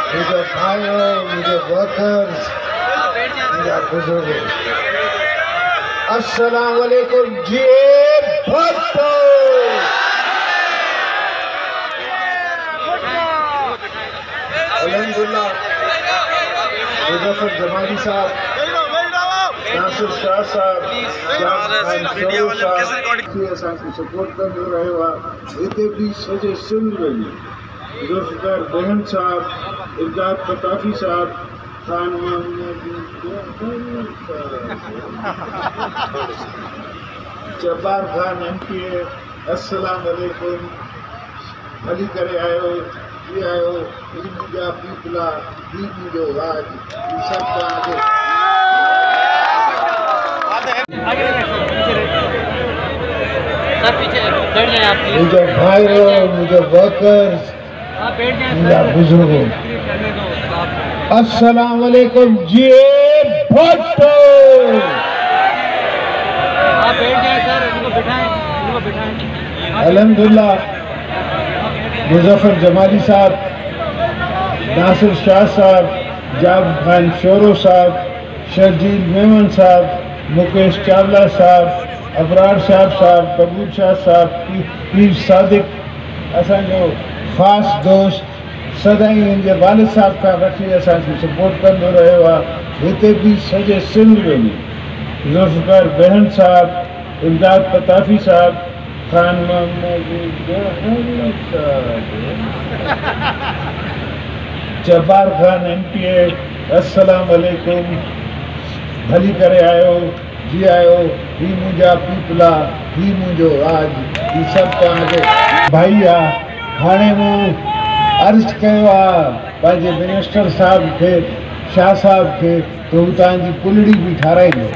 मुझे भाइयों, मुझे वर्कर्स, मुझे बुजुर्गों, अस्सलाम वालेकुम जी। भट्टो अल्हम्दुलिल्लाह मुजफ्फर जमाली साहब, नासिर शाह साहब, सपोर्ट कर रहे हो। इतने भी सजे सिंध में जुल्फ़िकार बहन साहब, इमदाद पताफी साहब, खान जब्बार खान MP, अस्सलाम वालेकुम। भली करे आयो, ये आयो, ही मुझा पीपला, ही मुझो राज, ये सब आगे मुझे भाइयों, मुझे वर्कर्स, मुझे बुजुर्गों, अस्सलाम वालेकुम जी। भट्टो अल्हम्दुलिल्लाह मुजफ्फर जमाली साहब, नासिर शाह साहब, जावेद खान शोरो साहब, शर्जील मेमन साहब, मुकेश चावला साहब, अबरार साहब, कबूल शाह साहब, पीर सादिक, असो ख़ास दोस्त सदाई इनके वालिद साहब का वठी असांखे सपोर्ट कंदो रहियो आहे। हिते भी सॼे सिंध में जुल्फ़िकार बहन साहब, इमदाद पताफी साहब, खान जब्बार खान MP, अस्सलाम वालेकुम। भली करे आयो, जी आयो, ही मुझा पीपला, ही मुझो राज, ये सब तव्हांखे भाई आहे। हाणे मूं अर्ज़ कयो आहे पंहिंजे मिनिस्टर साहब खे, शाह साहब खे, त हू तव्हांजी पुलड़ी बि ठाराईंदो।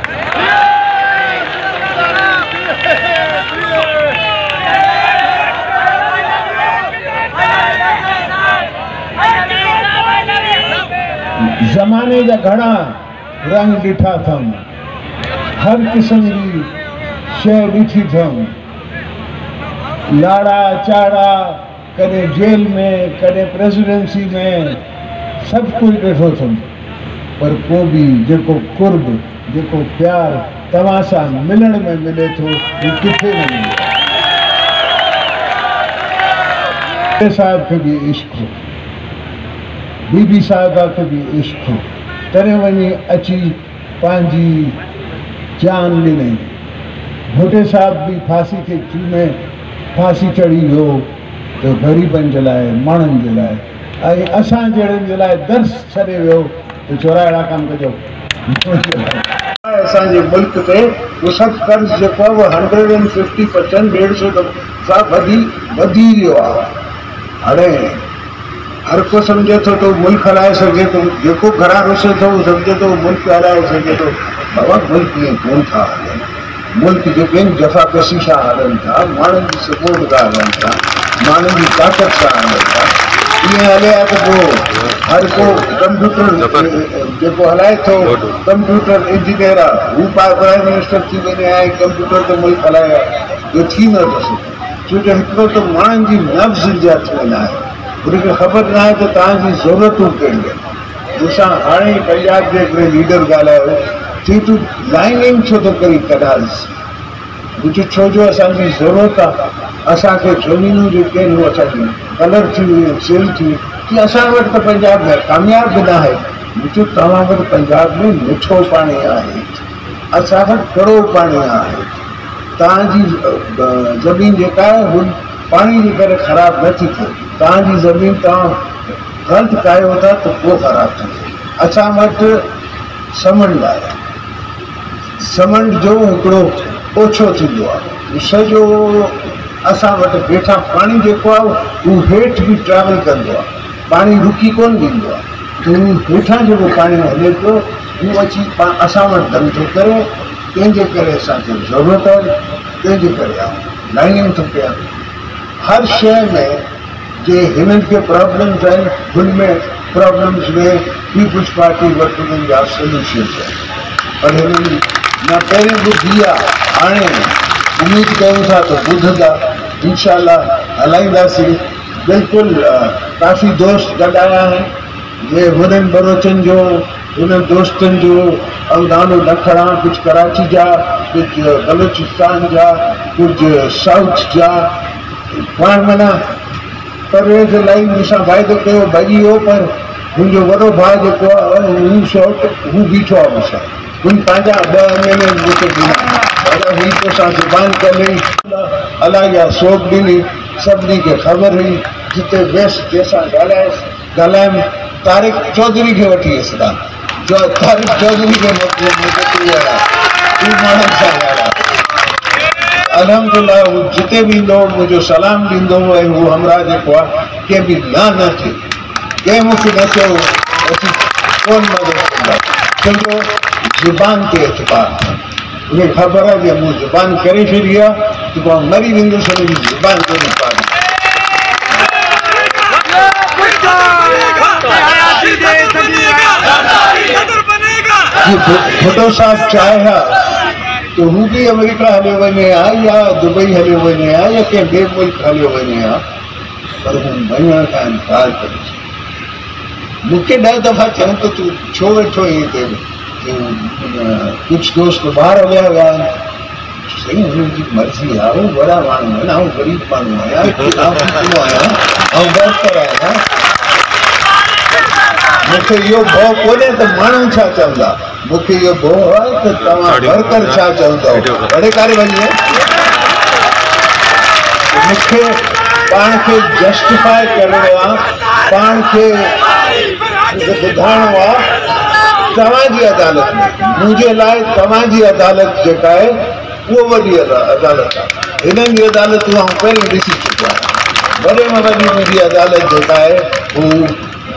ज़माने जा घणा रंग ॾिठा अथमि, हर क़िस्म जी शइ ॾिठी अथमि, लाड़ा चाड़ा, कॾहिं जेल में, कॾहिं प्रेसिडेंसी में, सभु कुझु ॾिठो अथमि। पर को बि जेको कुर्ब, जेको प्यार तव्हां सां मिलण में मिले थो, हू किथे न मिले। साहिब खे बि इश्क़ हो, बीबी साहिबा खे बि इश्क़ हो, तॾहिं वञी अची पंहिंजी जान ॾिनई। भुटे साहब भी फांसी के में फांसी चढ़ी हो, तो ग़रीबन जे लाइ, माण्हुनि जे लाइ, ऐं असां जहिड़नि जे लाइ दर्स छॾे वियो त चोराइड़ा कम कजो। असांजे मुल्क ते मुसद कर्ज़ जेको आहे 150%, 150 सां वधी वियो आहे। हाणे हर को सम्झे थो तो मुल्क हलाए सघे थो, जेको घरां रुसे थो उहो सम्झे थो मुल्क हलाए सघे थो। बाबा मुल्क ईअं कोन था हलनि, मुल्क जेके जफ़ाकशी सां हलनि था, माण्हुनि जी सपोर्ट सां हलनि था, माण्हुनि जी ताक़त सां हलनि था। ईअं हले आहे त पोइ हर को कंप्यूटर जेको हलाए थो, कंप्यूटर इंजीनियर आहे, हू प्राइम मिनिस्टर थी वञे ऐं कंप्यूटर ते मुल्क हलाए, इहो थी न थो सघे। छो जो हिकिड़ो त माण्हुनि जी नब्ज़ जे हथ में न आहे, उनखे ख़बर न आहे त तव्हांजी ज़रूरतूं कहिड़ियूं आहिनि। मूंसां हाणे पंजाब जे हिकिड़े लीडर ॻाल्हायो, चई तूं लाइनिंग छो थो करी कनाल्स? मुंहिंजो छो जो असांजी ज़रूरत आहे, असांखे ज़मीनूं जेके आहिनि उहे असांजी कलर थी वियूं, सेल थी वियूं, की असां वटि त पंजाब में कामयाब बि न आहे। मुंहिंजो तव्हां वटि पंजाब में मिठो पाणी आहे, असां वटि कड़ो पाणी आहे। तव्हांजी ज़मीन जेका आहे हू पाणी जे करे ख़राबु न थी थिए। तव्हांजी ज़मीन तव्हां ग़लति कयो था त पोइ ख़राबु थी थिए। असां वटि समंड आहे, समंड जो हिकिड़ो ओछो थींदो आहे, सॼो असां वटि हेठां पाणी जेको आहे उहो हेठि बि ट्रेवल कंदो आहे, पाणी रुकी कोन ॾींदो आहे। त हू हेठां जेको पाणी हले पियो हू अची असां वटि दम थो करे, तंहिंजे करे असांखे ज़रूरत आहे, तंहिंजे करे आहे लाइनिंग थो कयां। हर शइ में जे हिननि खे प्रॉब्लम्स आहिनि, हुन में प्रॉब्लम्स में पीपुल्स पार्टी वटि उन्हनि जा सोल्यूशन्स आहिनि। पर हिननि न पहिरीं ॿुधी आहे, हाणे उमेद कयूं था त ॿुधंदा, इंशाअल्लाह हलाईंदासीं। बिल्कुलु काफ़ी दोस्त गॾु आया आहिनि, ये हुननि बलोचनि जो हुननि दोस्तनि जो ऐं नालो न खणा, कुझु कराची जा, कुझु बलोचिस्तान जा, कुझु साउथ जा, पाण माना परवेज़ इलाही मूंसां वाइदो कयो भॼी वियो, पर मुंहिंजो वॾो भाउ जेको आहे हू शॉट हू बीठो आहे मूंसां, हुन पंहिंजा 2 महीने मूंखे ॾिना, पर ही तोसां ज़ुबान कई अलाह जा सोभ ॾिनी, सभिनी खे ख़बर हुई, जिते वियसि जंहिंसां ॻाल्हायमि तारिक चौधरी खे वठी वियसि, तारिक चौधरी खे अलहमदुलिल्लाह हू जिते बि ईंदो मुंहिंजो सलाम ॾींदो हो, ऐं हू हमरा जेको आहे कंहिं बि न थिए, कंहिं मूंखे न चयो असीं कोन मदद कंदा, छो ज़ुबान ते एतबार, उनखे ख़बर आहे जे मूं ज़ुबान करे छॾी आहे त मां मरी वेंदुसि, हुनजी ज़ुबान ते पार। भुट्टो साहब चाहिया तो हू भी अमेरिका हलियो वञे हा या दुबई हलियो वञे हा या कंहिं ॿिए मुल्क हलियो वञे हा, पर हू वञण खां इनकार करे। मूंखे 10 दफ़ा चऊं त तूं छो वेठो ईअं कुछ दोस्त ॿाहिरि विया आहिनि, सही हुनजी मर्ज़ी आहे, हू वॾा माण्हू आहिनि, आउं ग़रीब माण्हू आहियां, आहियां ऐं बहितर आहियां, मूंखे इहो भउ कोन्हे त माण्हू छा चवंदा, मूंखे इहो भउ आहे त तव्हां वर्कर छा चवंदव, वॾे कारे वञे मूंखे पाण खे जस्टिफाई करिणो आहे, पाण खे ॿुधाइणो आहे तव्हांजी अदालत में, मुंहिंजे लाइ तव्हांजी अदालत जेका आहे उहो वॾी अदालत आहे, हिननि जी अदालतूं आउं पहिरीं ॾिसी चुको आहियां, वॾे में वॾी मुंहिंजी अदालत जेका आहे हू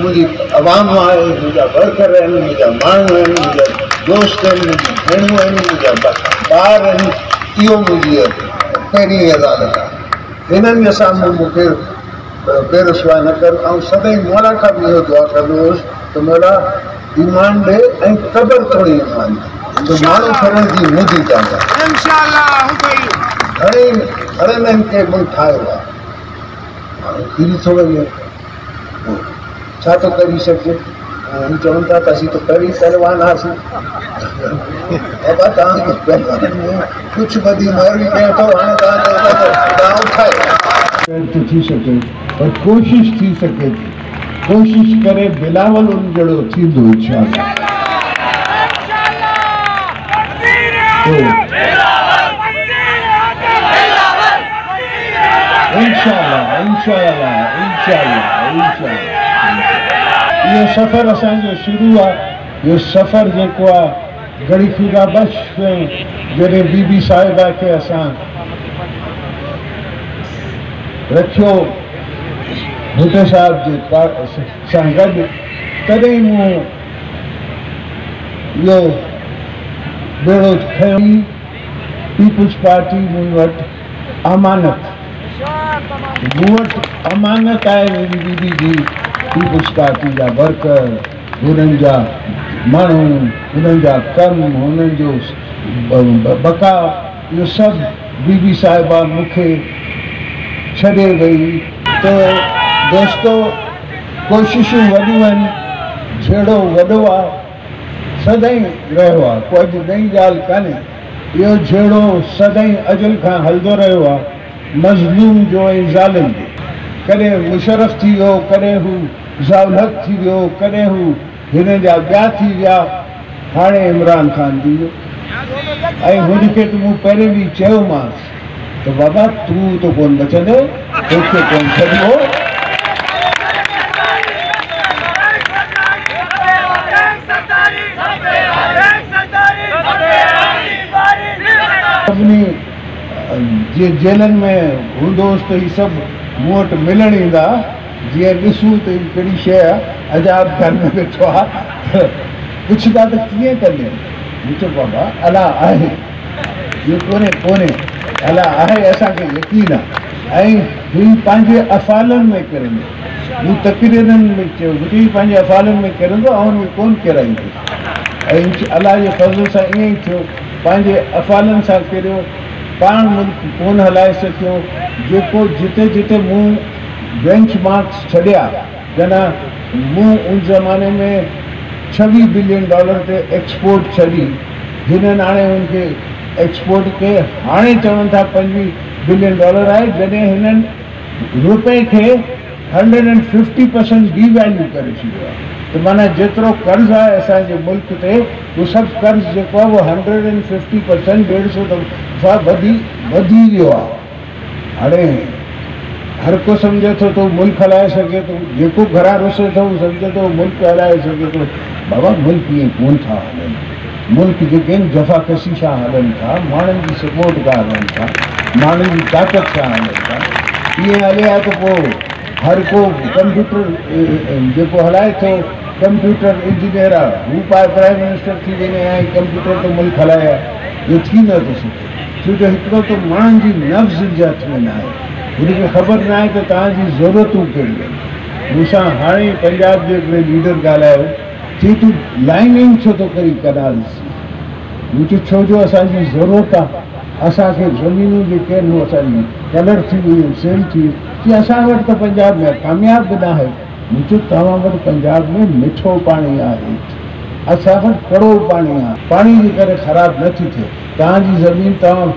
मुंहिंजी अवाम आहे, मुंहिंजा वर्कर आहिनि, मुंहिंजा माण्हू आहिनि, मुंहिंजा दोस्त आहिनि, मुंहिंजी भेणूं आहिनि, मुंहिंजा ॿार आहिनि, इहो मुंहिंजी पहिरीं अदालत आहे, हिननि जे साम्हूं मूंखे बेरुसवा न कर, ऐं सदाईं मौला खां बि इहो दुआ कंदो हुउसि त मौला ईमान ॾे ऐं क़बर थोरी ईमान ॾे, त माण्हू करण जी मुंहिंजी चाहींदा घणनि खे मुल्क ठाहियो आहे, माण्हू फिरी थो वञे, छा थो करी सघिजे, हू चवनि था त असीं त पहिरीं पहलवान हुआसीं, बाबा तव्हांखे पहलवान में कुझु वधी महिरबानी कयो अथव, हाणे तव्हां ठाहे थी सघे, पर कोशिशि थी सघे थी, कोशिशि करे बिलावल उन जहिड़ो थींदो इंशाअल्लाह। इहो सफ़र असांजो शुरू आहे, इहो सफ़र जेको आहे घड़ी फिरा बश जॾहिं बीबी साहिबा खे असां रखियो भुट्टो साहिब जे सां गॾु, तॾहिं मूं इहो बेड़ो खयो, पीपुल्स पार्टी मूं वटि अमानत, मूं वटि अमानत आहे मुंहिंजी बीबी जी, पीपुल्स पार्टी जा वर्कर, हुननि जा माण्हू, हुननि जा कम, हुननि जो बका, इहो सभु बीबी साहिबा मूंखे छॾे वई। त दोस्तो कोशिशूं वॾियूं आहिनि, जहिड़ो वॾो आहे सदाईं रहियो आहे, कोई अॼु नई ॻाल्हि कान्हे, इहो जहिड़ो सदाईं अजल खां हलंदो रहियो आहे, मज़लूम जो ऐं ज़ालिम जो, कॾहिं मुशरफ थी वियो, कॾहिं हू ज़ाउलहक थी वियो, कॾहिं हू हिन जा ॿिया थी विया, हाणे इमरान ख़ान थी वियो, ऐं हुनखे त मूं पहिरें बि चयोमांसि त बाबा तूं त कोन बचंदे, तोखे कोन छॾिबो, सभिनी जीअं जेलनि में हूंदोसि त हीअ सभु मूं वटि मिलण ईंदा, जीअं ॾिसूं त हीअ कहिड़ी शइ आहे, आज़ाद घर में वेठो आहे, त पुछंदा त कीअं कंदे, मूं चयो बाबा अलाह आहे, इहो कोन्हे अलाह आहे, असांखे यकीन आहे, ऐं हीउ पंहिंजे अफ़ालनि में किरंदो, हू तक़रीरनि में चयो हीउ पंहिंजे अफ़ालनि में किरंदो ऐं हुन में कोन किराईंदो, ऐं अलाह जे फज़ल सां ईअं ई थियो, पंहिंजे अफ़ालनि सां किरियो, पाण मुल्क कोन हलाए सघियो, जेको जिते जिते मूं बेंच मार्क्स छॾिया, जना मूं उन ज़माने में $26 बिलियन ते एक्सपोर्ट छॾी, हिननि हाणे उनखे एक्सपोर्ट के हाणे चवनि था $25 बिलियन आहे, जॾहिं हिननि रुपए खे 150% डीवैल्यू करे छॾियो आहे। त माना जेतिरो कर्ज़ आहे असांजे मुल्क ते, उहो सभु कर्ज़ जेको आहे उहो 150% 150 दफ़ा वधी वियो आहे। हाणे हर को सम्झे थो तो मुल्क हलाए सघे थो, जेको घरां रुसे थो सम्झे थो मुल्क हलाए सघे थो। बाबा मुल्क ईअं कोन था हलनि, मुल्क जेके आहिनि जफ़ाकशी सां हलनि था, माण्हुनि जी सपोर्ट खां हलनि था, माण्हुनि जी ताक़त सां हलनि था। ईअं हले आहे त पोइ हर को कंप्यूटर जेको हलाए थो, कंप्यूटर इंजीनियर आहे, हू प्राइम मिनिस्टर थी वञे ऐं कंप्यूटर तो मुल्क हलाए आहे, इहो थी नथो सघे। छो जो हिकिड़ो त माण्हुनि जी नफ़्ज़ जे हथ में न आहे, हुनखे ख़बर न आहे त तव्हांजी ज़रूरतूं कहिड़ियूं आहिनि। मूंसां हाणे पंजाब जे हिकिड़े लीडर ॻाल्हायो, चई तूं लाइनिंग छो थो करी कनाल्स? मूं चयो छो जो असांजी ज़रूरत आहे, असांखे ज़मीनूं जेके आहिनि उहे असांजी कलर थी वियूं, सेल थी, कि असां वटि त पंजाब में कामयाब बि न आहे। मूं चयो तव्हां वटि पंजाब में मिठो पाणी आहे, असां वटि कड़ो पाणी आहे, पाणी जे करे ख़राबु नथी थिए। तव्हांजी ज़मीन तव्हां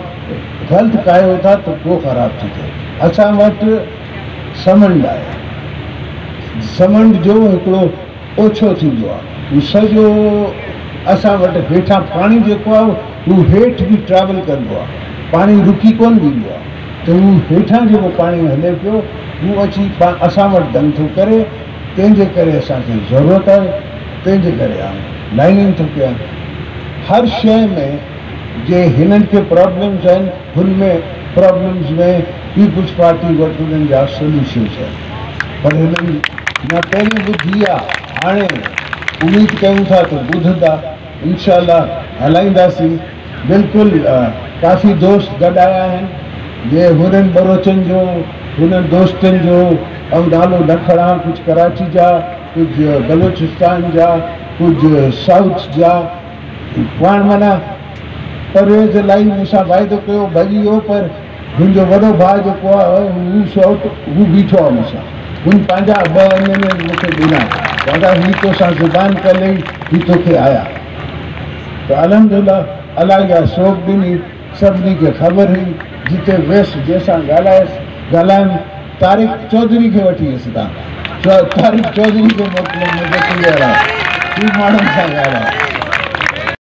ग़लति कायो था त पोइ ख़राबु थी थिए। असां वटि समंड आहे, समंड जो हिकिड़ो ओछो थींदो आहे, हू सॼो असां वटि हेठां पाणी जेको आहे हू हेठि बि ट्रेवल कंदो आहे, पाणी रुकी कोन वेंदो आहे। त हू हेठां जेको पाणी हले पियो हू अची असां वटि दम थो करे, तंहिंजे करे असांखे ज़रूरत आहे, तंहिंजे करे हाणे लाइनिंग थो कयां। हर शइ में जे हिननि खे प्रॉब्लम्स आहिनि, हुन में प्रॉब्लम्स में पीपुल्स पार्टी वटि हुननि जा सोल्यूशन्स आहिनि। पर हिननि न पहिरीं ॿुधी आहे, हाणे उमेद कयूं था त ॿुधंदा, इंशाअल्लाह हलाईंदासीं। बिल्कुलु काफ़ी दोस्त गॾु आया आहिनि, जे हुननि बलोचनि जो, हुननि दोस्तनि जो ऐं नालो न खणा, कुझु कराची जा, कुझु बलोचिस्तान जा, कुझु साउथ जा, पाण माना परवेज़ इलाही मूंसां वाइदो कयो भॼी वियो, पर मुंहिंजो वॾो भाउ जेको आहे हू शॉट हू बीठो आहे मूंसां, हुन पंहिंजा 2 महीने मूंखे ॾिना, दादा ही तोसां ज़ुबान कले ही तोखे आया। त अलहमदुलिल्लाह अलाह जा शौक़ ॾिनी, सभिनी खे ख़बर हुई, जिते वियसि जंहिंसां ॻाल्हायमि तारिक चौधरी खे वठी वियुसि। तव्हां तारिक चौधरी खे मोकिलियो, मुंहिंजो क्लियर आहे, ही माण्हुनि सां ॻाल्हाए।